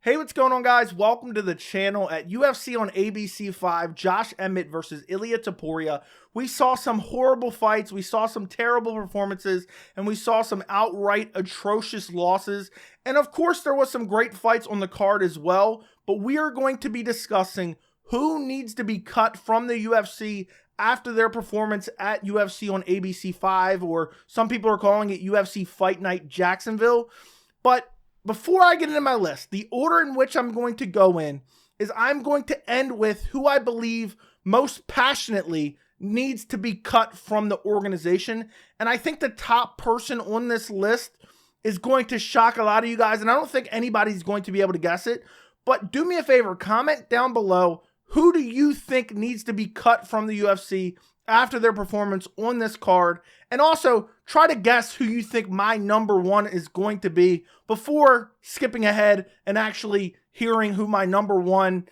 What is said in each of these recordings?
Hey, what's going on, guys? Welcome to the channel. At UFC on ABC 5, Josh Emmett versus Ilia Topuria. We saw some horrible fights, we saw some terrible performances, and we saw some outright atrocious losses. And of course, there was some great fights on the card as well, but we are going to be discussing who needs to be cut from the UFC after their performance at UFC on ABC 5, or some people are calling it UFC Fight Night Jacksonville. But before I get into my list, the order in which I'm going to go in is I'm going to end with who I believe most passionately needs to be cut from the organization. And I think the top person on this list is going to shock a lot of you guys, and I don't think anybody's going to be able to guess it. But do me a favor, comment down below, who do you think needs to be cut from the UFC after their performance on this card? And also, try to guess who you think my number one is going to be before skipping ahead and actually hearing who my number one,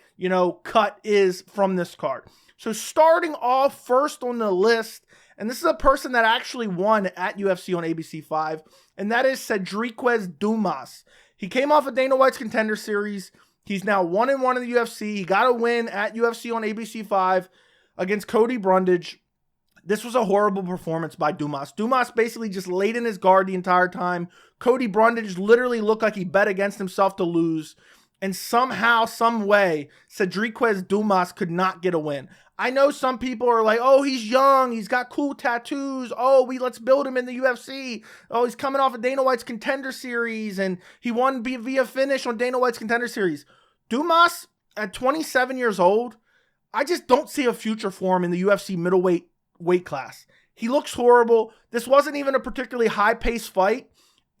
cut is from this card. So starting off first on the list, and this is a person that actually won at UFC on ABC 5, and that is Cedric Dumas. He came off of Dana White's Contender Series. He's now 1-1 in the UFC. He got a win at UFC on ABC 5 against Cody Brundage. This was a horrible performance by Dumas. Dumas basically just laid in his guard the entire time. Cody Brundage literally looked like he bet against himself to lose. And somehow, some way, Cedric Dumas could not get a win. I know some people are like, oh, he's young. He's got cool tattoos. Oh, let's build him in the UFC. Oh, he's coming off of Dana White's Contender Series, and he won via finish on Dana White's Contender Series. Dumas, at 27 years old, I just don't see a future for him in the UFC middleweight weight class. He looks horrible. This wasn't even a particularly high-paced fight,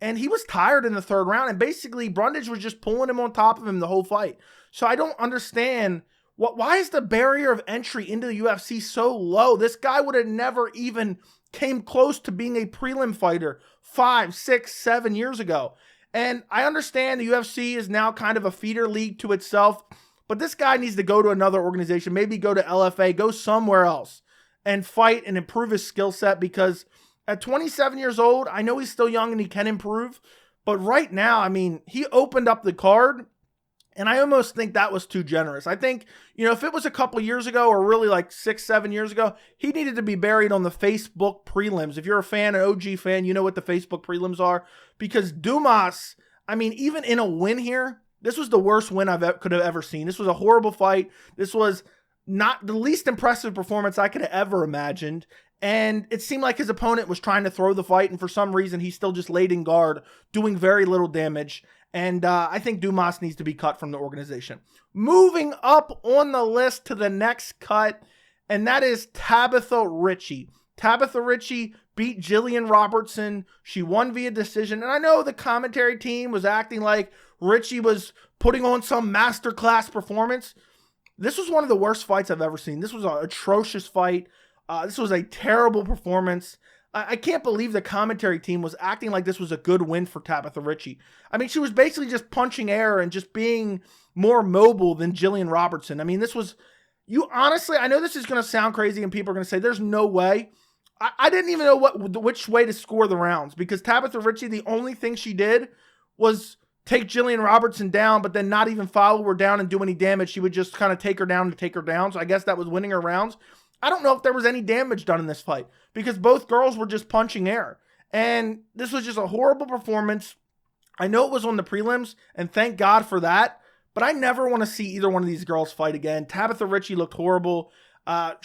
and he was tired in the third round, and basically Brundage was just pulling him on top of him the whole fight. So I don't understand why is the barrier of entry into the UFC so low? This guy would have never even came close to being a prelim fighter 5, 6, 7 years ago. And I understand the UFC is now kind of a feeder league to itself, but this guy needs to go to another organization, maybe go to LFA, go somewhere else and fight and improve his skill set, because at 27 years old, I know he's still young and he can improve, but right now, I mean, he opened up the card, and I almost think that was too generous. I think, if it was a couple years ago, or really like 6, 7 years ago, he needed to be buried on the Facebook prelims. If you're a fan, an OG fan, you know what the Facebook prelims are, because Dumas, I mean, even in a win here, this was the worst win could have ever seen. This was a horrible fight. This was not the least impressive performance I could have ever imagined. And it seemed like his opponent was trying to throw the fight, and for some reason, he still just laid in guard, doing very little damage. And I think Dumas needs to be cut from the organization. Moving up on the list to the next cut, and that is Tabatha Ricci. Tabatha Ricci beat Jillian Robertson. She won via decision. And I know the commentary team was acting like Ricci was putting on some masterclass performance. This was one of the worst fights I've ever seen. This was an atrocious fight. This was a terrible performance. I can't believe the commentary team was acting like this was a good win for Tabatha Ricci. I mean, she was basically just punching air and just being more mobile than Jillian Robertson. I mean, this was, honestly, I know this is going to sound crazy and people are going to say there's no way. I didn't even know which way to score the rounds, because Tabatha Ricci, the only thing she did was take Jillian Robertson down, but then not even follow her down and do any damage. She would just kind of take her down to take her down. So I guess that was winning her rounds. I don't know if there was any damage done in this fight, because both girls were just punching air. And this was just a horrible performance. I know it was on the prelims, and thank God for that, but I never want to see either one of these girls fight again. Tabatha Ricci looked horrible. The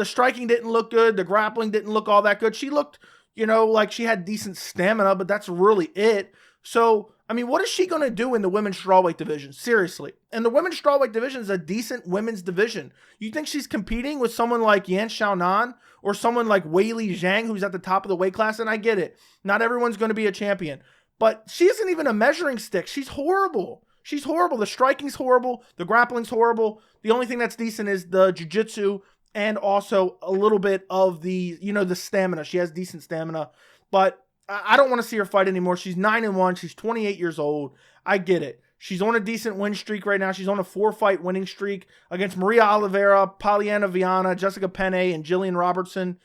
striking didn't look good. The grappling didn't look all that good. She looked, like she had decent stamina, but that's really it. So, I mean, what is she going to do in the women's strawweight division? Seriously. And the women's strawweight division is a decent women's division. You think she's competing with someone like Yan Xiaonan or someone like Weili Zhang, who's at the top of the weight class? And I get it. Not everyone's going to be a champion. But she isn't even a measuring stick. She's horrible. She's horrible. The striking's horrible. The grappling's horrible. The only thing that's decent is the jiu-jitsu and also a little bit of the, the stamina. She has decent stamina. But I don't want to see her fight anymore. She's 9-1. She's 28 years old. I get it. She's on a decent win streak right now. She's on a 4-fight winning streak against Maria Oliveira, Poliana Viana, Jessica Penne, and Jillian Robertson.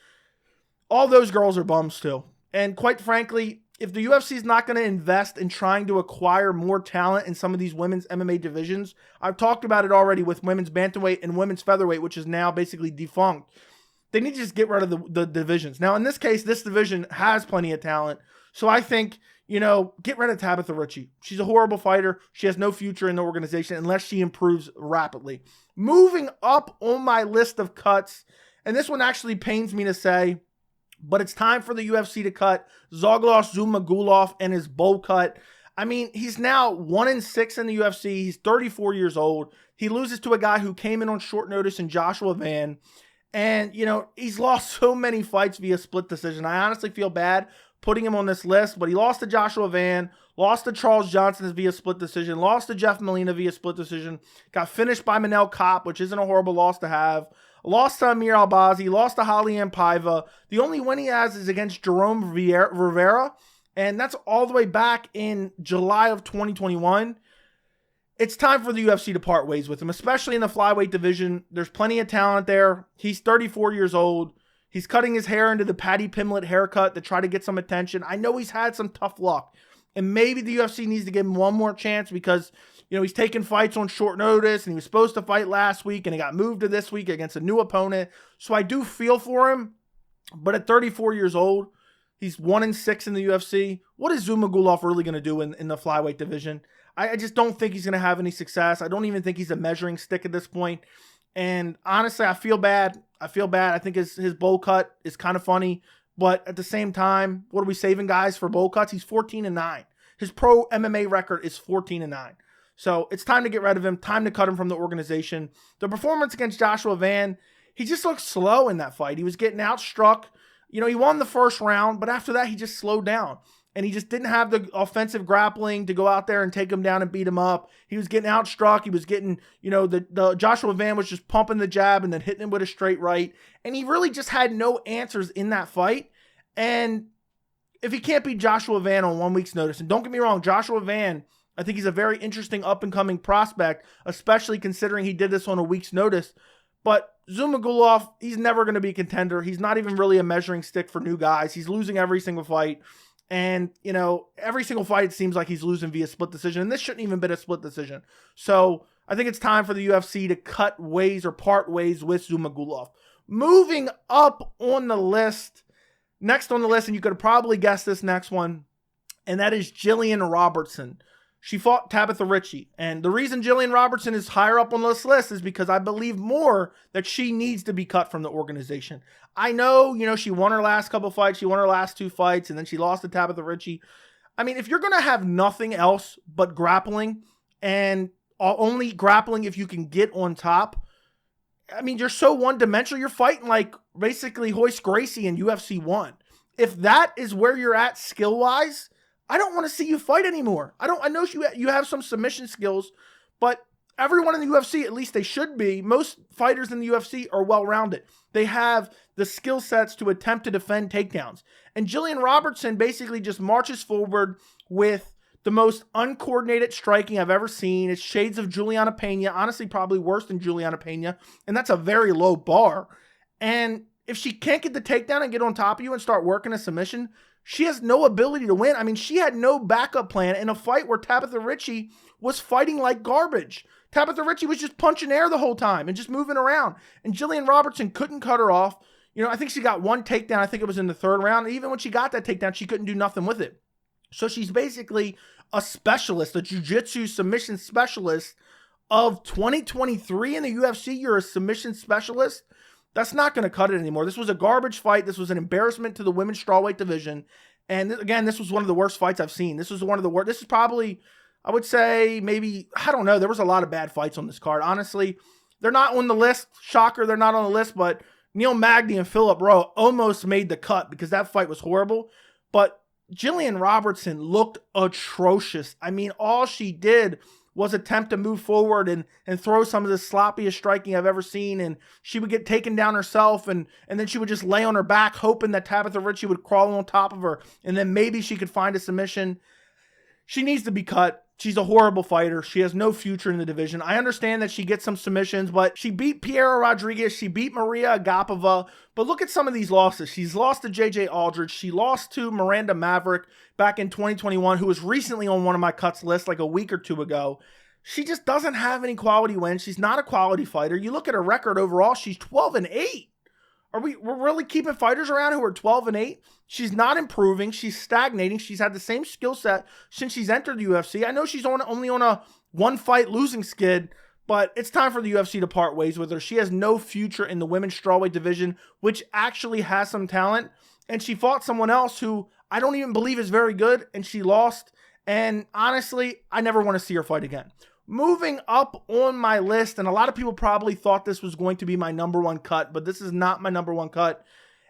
All those girls are bums too. And quite frankly, if the UFC is not going to invest in trying to acquire more talent in some of these women's MMA divisions, I've talked about it already with women's bantamweight and women's featherweight, which is now basically defunct. They need to just get rid of the divisions. Now, in this case, this division has plenty of talent. So I think, get rid of Tabitha Ritchie. She's a horrible fighter. She has no future in the organization unless she improves rapidly. Moving up on my list of cuts, and this one actually pains me to say, but it's time for the UFC to cut Zhalgas Zhumagulov and his bowl cut. I mean, he's now 1-6 in the UFC. He's 34 years old. He loses to a guy who came in on short notice in Joshua Van. And, he's lost so many fights via split decision. I honestly feel bad putting him on this list, but he lost to Joshua Van, lost to Charles Johnson via split decision, lost to Jeff Molina via split decision, got finished by Manel Kopp, which isn't a horrible loss to have. Lost to Amir Albazi, lost to Halian Paiva. The only win he has is against Jerome Rivera, and that's all the way back in July of 2021. It's time for the UFC to part ways with him, especially in the flyweight division. There's plenty of talent there. He's 34 years old. He's cutting his hair into the Patty Pimlet haircut to try to get some attention. I know he's had some tough luck, and maybe the UFC needs to give him one more chance because he's taking fights on short notice, and he was supposed to fight last week, and he got moved to this week against a new opponent. So I do feel for him, but at 34 years old, he's 1-6 in the UFC. What is Zhumagulov really going to do in the flyweight division? I just don't think he's going to have any success. I don't even think he's a measuring stick at this point. And honestly, I feel bad. I think his bowl cut is kind of funny, but at the same time, what are we saving guys for bowl cuts? He's 14-9. His pro MMA record is 14-9. So it's time to get rid of him, time to cut him from the organization. The performance against Joshua Van, he just looked slow in that fight. He was getting outstruck. He won the first round, but after that, he just slowed down. And he just didn't have the offensive grappling to go out there and take him down and beat him up. He was getting outstruck. He was getting, the Joshua Van was just pumping the jab and then hitting him with a straight right. And he really just had no answers in that fight. And if he can't beat Joshua Van on 1 week's notice, and don't get me wrong, Joshua Van, I think he's a very interesting up-and-coming prospect, especially considering he did this on a week's notice. But Zhumagulov, he's never going to be a contender. He's not even really a measuring stick for new guys. He's losing every single fight. And, every single fight it seems like he's losing via split decision. And this shouldn't even been a split decision. So I think it's time for the UFC to cut ways or part ways with Zhumagulov. Moving up on the list, next on the list, and you could probably guess this next one, and that is Jillian Robertson. She fought Tabitha Ritchie. And the reason Jillian Robertson is higher up on this list is because I believe more that she needs to be cut from the organization. I know, she won her last couple fights. She won her last 2 fights, and then she lost to Tabitha Ritchie. I mean, if you're going to have nothing else but grappling, and only grappling if you can get on top, I mean, you're so one-dimensional. You're fighting like basically Royce Gracie in UFC 1. If that is where you're at skill-wise, I don't want to see you fight anymore. I know you have some submission skills, but everyone in the UFC, at least they should be, most fighters in the UFC are well-rounded. They have the skill sets to attempt to defend takedowns. And Jillian Robertson basically just marches forward with the most uncoordinated striking I've ever seen. It's shades of Juliana Pena, honestly probably worse than Juliana Pena, and that's a very low bar. And if she can't get the takedown and get on top of you and start working a submission, she has no ability to win. I mean, she had no backup plan in a fight where Tabitha Ritchie was fighting like garbage. Tabitha Ritchie was just punching air the whole time and just moving around. And Jillian Robertson couldn't cut her off. I think she got one takedown. I think it was in the 3rd round. And even when she got that takedown, she couldn't do nothing with it. So she's basically a specialist, a jiu-jitsu submission specialist of 2023 in the UFC. You're a submission specialist. That's not going to cut it anymore. This was a garbage fight. This was an embarrassment to the women's strawweight division. And again, this was one of the worst fights I've seen. This was one of the worst. This is probably, I would say, maybe, I don't know. There was a lot of bad fights on this card. Honestly, they're not on the list. Shocker, they're not on the list. But Neil Magny and Philip Rowe almost made the cut because that fight was horrible. But Jillian Robertson looked atrocious. I mean, all she did was attempt to move forward and throw some of the sloppiest striking I've ever seen. And she would get taken down herself, and then she would just lay on her back, hoping that Tabitha Ritchie would crawl on top of her, and then maybe she could find a submission. She needs to be cut. She's a horrible fighter. She has no future in the division. I understand that she gets some submissions, but she beat Piera Rodriguez. She beat Maria Agapova. But look at some of these losses. She's lost to JJ Aldridge. She lost to Miranda Maverick back in 2021, who was recently on one of my cuts lists like a week or two ago. She just doesn't have any quality wins. She's not a quality fighter. You look at her record overall, she's 12-8. We're really keeping fighters around who are 12-8? She's not improving. She's stagnating. She's had the same skill set since she's entered the UFC. I know she's only on a one-fight losing skid, but it's time for the UFC to part ways with her. She has no future in the women's strawweight division, which actually has some talent. And she fought someone else who I don't even believe is very good, and she lost. And honestly, I never want to see her fight again. Moving up on my list, and a lot of people probably thought this was going to be my number one cut, but this is not my number one cut,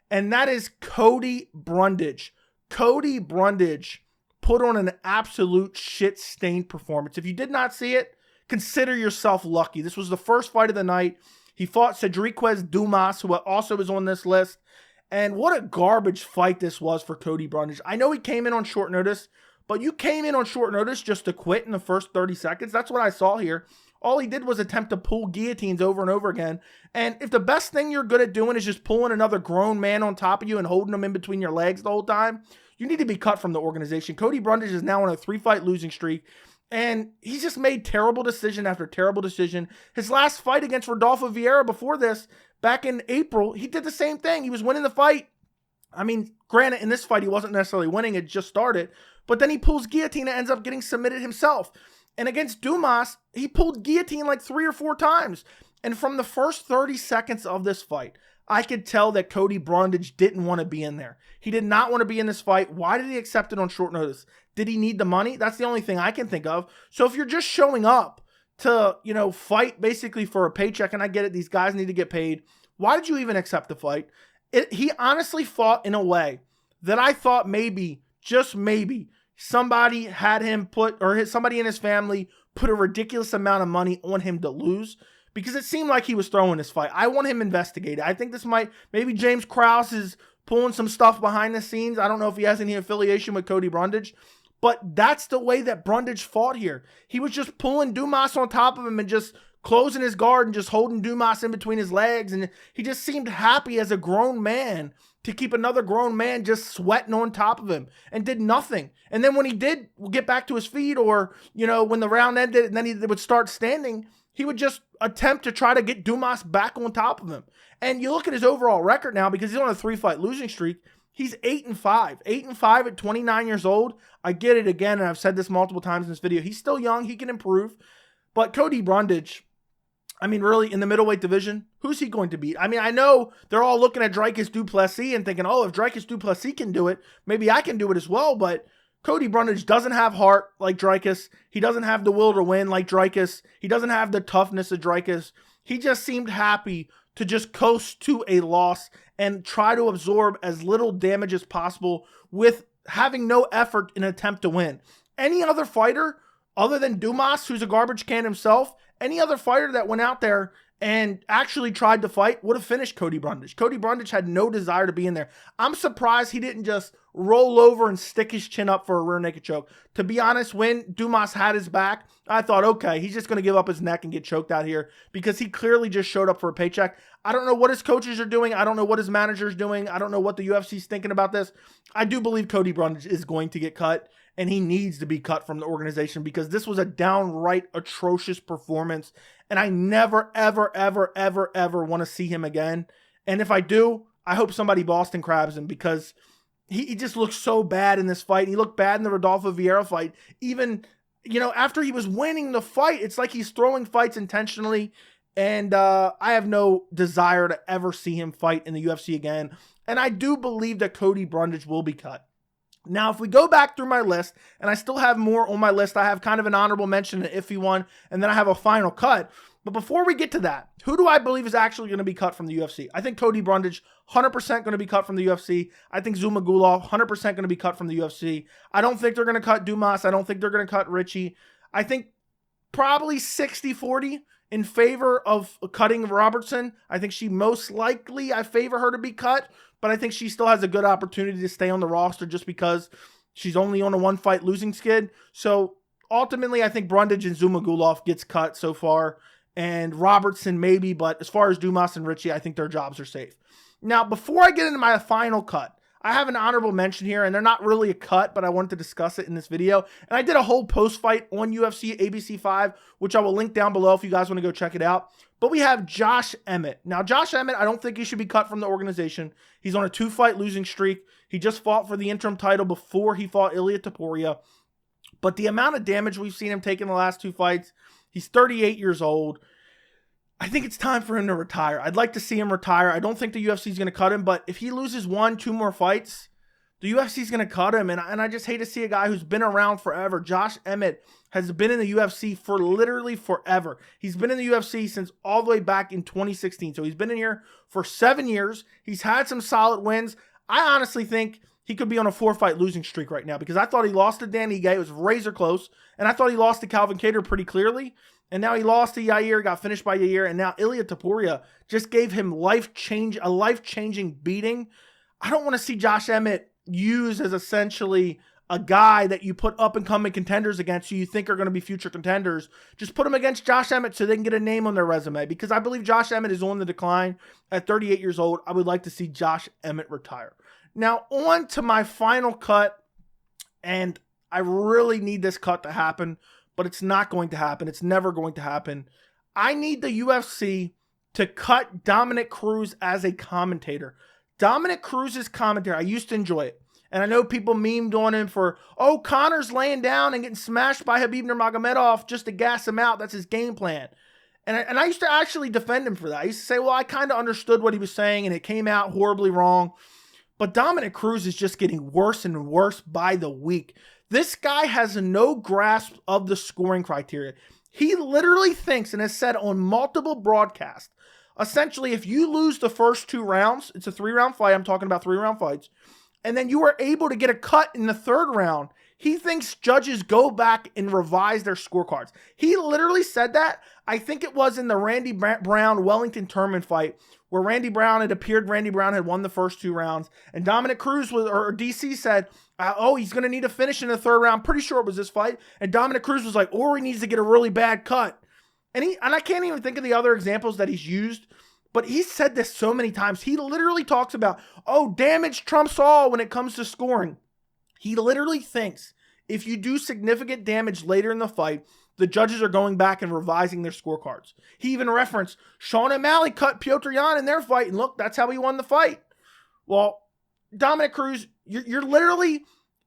and that is Cody Brundage. Cody Brundage put on an absolute shit-stained performance. If you did not see it, consider yourself lucky. This was the first fight of the night. He fought Cedric Dumas, who also is on this list, and what a garbage fight this was for Cody Brundage. I know he came in on short notice, but you came in on short notice just to quit in the first 30 seconds. That's what I saw here. All he did was attempt to pull guillotines over and over again. And if the best thing you're good at doing is just pulling another grown man on top of you and holding him in between your legs the whole time, you need to be cut from the organization. Cody Brundage is now on a 3-fight losing streak, and he's just made terrible decision after terrible decision. His last fight against Rodolfo Vieira before this, back in April, he did the same thing. He was winning the fight. I mean, granted, in this fight, he wasn't necessarily winning. It just started. But then he pulls guillotine and ends up getting submitted himself. And against Dumas, he pulled guillotine like 3 or 4 times. And from the first 30 seconds of this fight, I could tell that Cody Brundage didn't want to be in there. He did not want to be in this fight. Why did he accept it on short notice? Did he need the money? That's the only thing I can think of. So if you're just showing up to, fight basically for a paycheck, and I get it, these guys need to get paid, why did you even accept the fight? He honestly fought in a way that I thought maybe, just maybe, somebody had him somebody in his family put a ridiculous amount of money on him to lose, because it seemed like he was throwing this fight. I want him investigated. I think maybe James Krause is pulling some stuff behind the scenes. I don't know if he has any affiliation with Cody Brundage, but that's the way that Brundage fought here. He was just pulling Dumas on top of him and just closing his guard and just holding Dumas in between his legs. And he just seemed happy as a grown man to keep another grown man just sweating on top of him, and did nothing. And then when he did get back to his feet, or, when the round ended and then he would start standing, he would just attempt to try to get Dumas back on top of him. And you look at his overall record now, because he's on a 3-fight losing streak. He's 8-5. 8-5 at 29 years old. I get it again, and I've said this multiple times in this video. He's still young. He can improve. But Cody Brundage, I mean, really, in the middleweight division, who's he going to beat? I mean, I know they're all looking at Dricus Du Plessis and thinking, oh, if Dricus Du Plessis can do it, maybe I can do it as well. But Cody Brundage doesn't have heart like Dricus. He doesn't have the will to win like Dricus. He doesn't have the toughness of Dricus. He just seemed happy to just coast to a loss and try to absorb as little damage as possible with having no effort in an attempt to win. Any other fighter other than Dumas, who's a garbage can himself, any other fighter that went out there and actually tried to fight would have finished Cody Brundage. Cody Brundage had no desire to be in there. I'm surprised he didn't just roll over and stick his chin up for a rear naked choke. To be honest, when Dumas had his back, I thought, okay, he's just going to give up his neck and get choked out here, because he clearly just showed up for a paycheck. I don't know what his coaches are doing. I don't know what his manager's doing. I don't know what the UFC's thinking about this. I do believe Cody Brundage is going to get cut, and he needs to be cut from the organization, because this was a downright atrocious performance, and I never, ever, ever, ever, ever want to see him again. And if I do, I hope somebody Boston crabs him, because he just looked so bad in this fight. He looked bad in the Rodolfo Vieira fight. Even, after he was winning the fight, it's like he's throwing fights intentionally, and I have no desire to ever see him fight in the UFC again. And I do believe that Cody Brundage will be cut. Now, if we go back through my list, and I still have more on my list, I have kind of an honorable mention, an iffy one, and then I have a final cut. But before we get to that, who do I believe is actually going to be cut from the UFC? I think Cody Brundage, 100% going to be cut from the UFC. I think Zumagulov, 100% going to be cut from the UFC. I don't think they're going to cut Dumas. I don't think they're going to cut Richie. I think probably 60-40 in favor of cutting Robertson. I think I favor her to be cut, but I think she still has a good opportunity to stay on the roster just because she's only on a 1-fight losing skid. So ultimately, I think Brundage and Zumagulov gets cut so far, and Robertson maybe, but as far as Dumas and Ritchie, I think their jobs are safe. Now, before I get into my final cut, I have an honorable mention here, and they're not really a cut, but I wanted to discuss it in this video. And I did a whole post-fight on UFC ABC 5, which I will link down below if you guys want to go check it out. But we have Josh Emmett. Now, Josh Emmett, I don't think he should be cut from the organization. He's on a 2-fight losing streak. He just fought for the interim title before he fought Ilia Topuria. But the amount of damage we've seen him take in the last 2 fights, he's 38 years old. I think it's time for him to retire. I'd like to see him retire. I don't think the UFC is going to cut him, but if he loses 1-2 more fights, the UFC is going to cut him. And I just hate to see a guy who's been around forever. Josh Emmett has been in the UFC for literally forever. He's been in the UFC since all the way back in 2016. So he's been in here for 7 years. He's had some solid wins. I honestly think he could be on a 4-fight losing streak right now because I thought he lost to Dan Ige. It was razor close. And I thought he lost to Calvin Kattar pretty clearly. And now he lost to Yair, got finished by Yair, and now Ilia Topuria just gave him a life-changing beating. I don't want to see Josh Emmett used as essentially a guy that you put up-and-coming contenders against who you think are going to be future contenders. Just put him against Josh Emmett so they can get a name on their resume because I believe Josh Emmett is on the decline at 38 years old. I would like to see Josh Emmett retire. Now, on to my final cut, and I really need this cut to happen. But it's not going to happen. It's never going to happen. I need the UFC to cut Dominic Cruz as a commentator. Dominic Cruz's commentary, I used to enjoy it. And I know people memed on him for, oh, Conor's laying down and getting smashed by Khabib Nurmagomedov just to gas him out. That's his game plan. And I used to actually defend him for that. I used to say, well, I kind of understood what he was saying and it came out horribly wrong. But Dominic Cruz is just getting worse and worse by the week. This guy has no grasp of the scoring criteria. He literally thinks and has said on multiple broadcasts, essentially, if you lose the first 2 rounds, it's a 3-round fight. I'm talking about 3-round fights. And then you are able to get a cut in the 3rd round. He thinks judges go back and revise their scorecards. He literally said that. I think it was in the Randy Brown Wellington Turman fight where Randy Brown had won the first 2 rounds. And Dominic Cruz or DC said, oh, he's going to need a finish in the 3rd round. Pretty sure it was this fight. And Dominic Cruz was like, or he needs to get a really bad cut. And I can't even think of the other examples that he's used. But he said this so many times. He literally talks about, oh, damage trumps all when it comes to scoring. He literally thinks if you do significant damage later in the fight, the judges are going back and revising their scorecards. He even referenced Sean O'Malley cut Petr Yan in their fight, and look, that's how he won the fight. Well, Dominic Cruz, you're literally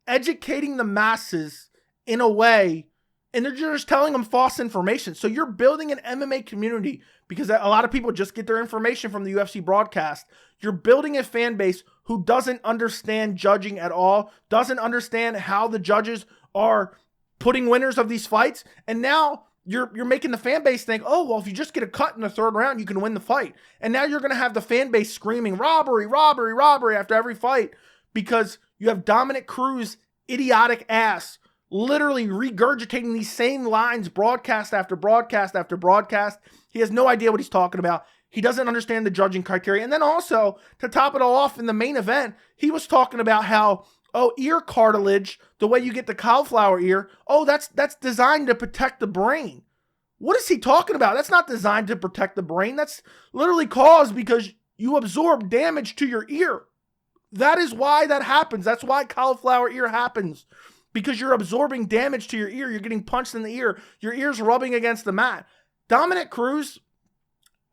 educating the masses in a way, and they're just telling them false information. So you're building an MMA community because a lot of people just get their information from the UFC broadcast. You're building a fan base who doesn't understand judging at all, doesn't understand how the judges are putting winners of these fights. And now you're making the fan base think, oh, well, if you just get a cut in the 3rd round, you can win the fight. And now you're going to have the fan base screaming robbery, robbery, robbery after every fight because you have Dominic Cruz, idiotic ass, literally regurgitating these same lines broadcast after broadcast after broadcast. He has no idea what he's talking about. He doesn't understand the judging criteria. And then also, to top it all off in the main event, he was talking about how, oh, ear cartilage, the way you get the cauliflower ear, oh, that's designed to protect the brain. What is he talking about? That's not designed to protect the brain. That's literally caused because you absorb damage to your ear. That is why that happens. That's why cauliflower ear happens. Because you're absorbing damage to your ear. You're getting punched in the ear. Your ear's rubbing against the mat. Dominic Cruz,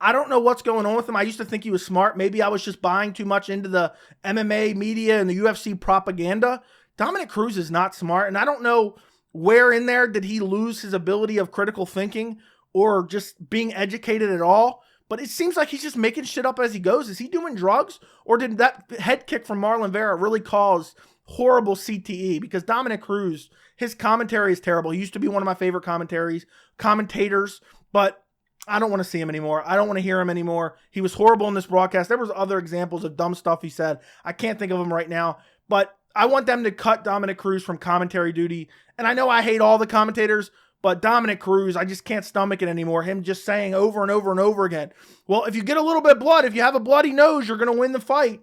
I don't know what's going on with him. I used to think he was smart. Maybe I was just buying too much into the MMA media and the UFC propaganda. Dominic Cruz is not smart. And I don't know where in there did he lose his ability of critical thinking or just being educated at all. But it seems like he's just making shit up as he goes. Is he doing drugs? Or did that head kick from Marlon Vera really cause horrible CTE? Because Dominic Cruz, his commentary is terrible. He used to be one of my favorite commentators, but I don't want to see him anymore. I don't want to hear him anymore. He was horrible in this broadcast. There was other examples of dumb stuff he said. I can't think of them right now, but I want them to cut Dominic Cruz from commentary duty. And I know I hate all the commentators, but Dominic Cruz, I just can't stomach it anymore. Him just saying over and over and over again, well, if you get a little bit of blood, if you have a bloody nose, you're going to win the fight.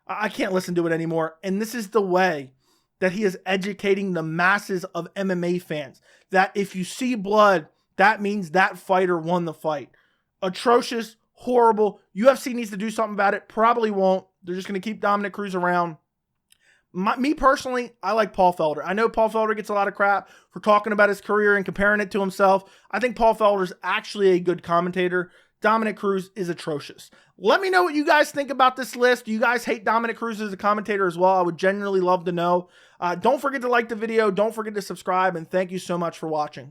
I can't listen to it anymore. And this is the way that he is educating the masses of MMA fans. That if you see blood, that means that fighter won the fight. Atrocious, horrible. UFC needs to do something about it. Probably won't. They're just going to keep Dominic Cruz around. Me personally, I like Paul Felder. I know Paul Felder gets a lot of crap for talking about his career and comparing it to himself. I think Paul Felder's actually a good commentator. Dominic Cruz is atrocious. Let me know what you guys think about this list. Do you guys hate Dominic Cruz as a commentator as well? I would genuinely love to know. Don't forget to like the video. Don't forget to subscribe. And thank you so much for watching.